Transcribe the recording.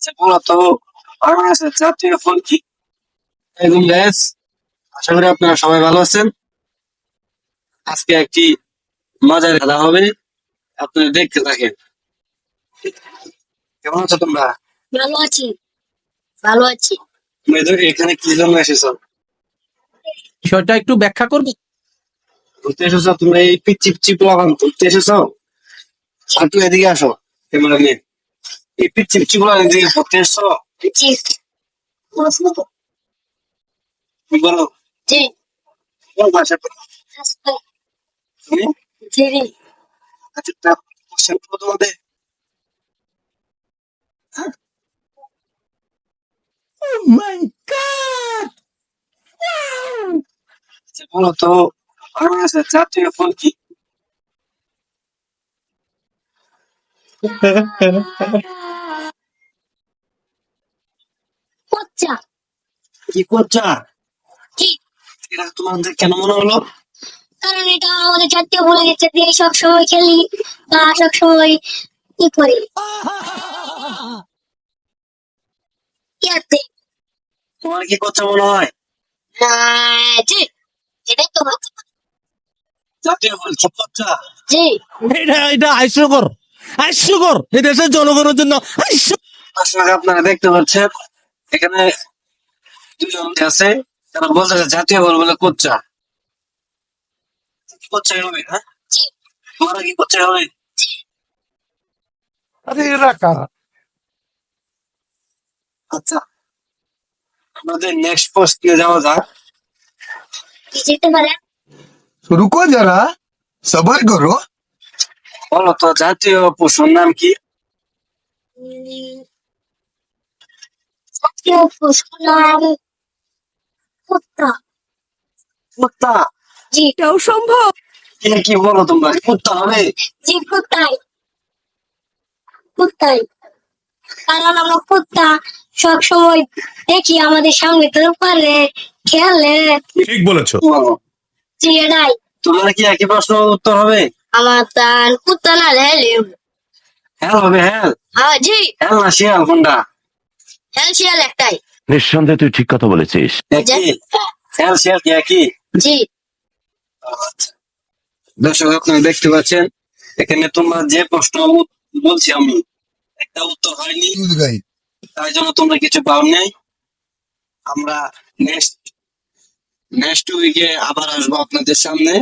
আচ্ছা বলো তো বাংলাদেশের জাতীয় ফল কি? একদম গ্যাস। আশা করি আপনারা সবাই ভালো আছেন। আজকে একটি মজার খেলা হবে, আপনারা দেখতে থাকেন। কেমন আছো তোমরা? ভালো আছি, ভালো আছি। তুমি এখানে কি জন্য এসেছো? বিষয়টা একটু ব্যাখ্যা করবি? ঘুরতে এসেছো? তোমরা এই পিচ্ছি পিচ্ছি পোলাপান ঘুরতে এসেছো? একটু এদিকে আসো, ক্যামেরা নিয়ে। এই পিচ্ছি পিচ্ছি পোলাপান এদিকে ঘুরতে এসেছো? জি, কি বলো? জি, কোন ভাষা পড়ো তুমি? জি, আচ্ছা একটা কোশ্চেন করবো তোমাদের। হ্যাঁ? আচ্ছা বলো তো বাংলাদেশের জাতীয় ফল কি? কচ্চা। কি করছা? জি, এটা তোমাদের কেন মনে হলো? কারণ এটা আমাদের জাতীয় বলে গেছে যে সবসময় খেলি বা সবসময় কি করি ইয়াতে। তোমার কি করছা মনে হয়? জি, এটাই তো হচ্ছে। জাতীয় ফল সব করছা? জি, এটা হাস্যকর, হাস্যকর এই দেশের জনগণের জন্য হাস্য। আসলে আপনারা দেখতে পাচ্ছেন এখানে দুজন আছে, তারা বলতেছে জাতীয় ফল বলে কোচ্চা। কি কোচ্চা হবে? হ্যাঁ, জি, তোমরা কি কোচ্চা হবে? আরে এরা কারা? আচ্ছা, আমাদের নেক্সট প্রশ্নে যাওয়া যাক। কি যেতে পারে? रुको जरा सबर करो। বলো তো জাতীয় পশুর নাম কি? জাতীয় পশুর নাম কুত্তা। কুত্তা? জি, এটাও সম্ভব। কি বলো তোমরা, কুত্তা হবে? জি, কুত্তাই, কুত্তাই। কারণ আমরা কুত্তা সবসময় দেখি আমাদের সামনে তো পারে খেলে। ঠিক বলেছো। বলো, জি, এটাই। তোমরা কি একই প্রশ্ন উত্তর হবে? আমার তার কুত্তা না হেলে। হ্যাঁ হবে, হ্যাঁ। হ্যাঁ, জি, হ্যাঁ না শিয়াল কোনটা? হেল শিয়াল একটাই। নিঃসন্দেহে তুই ঠিক কথা বলেছিস। একই? হ্যাঁ শিয়াল কি একই? জি, আচ্ছা। দর্শক আপনারা দেখতে পাচ্ছেন এখানে তোমরা যে প্রশ্ন বলছি আমি, একটা উত্তর হয়নি, दूध गाई তাই জন্য তোমরা কিছু পাও নাই। আমরা নেক্সট উইকে আবার আসবো আপনাদের সামনে।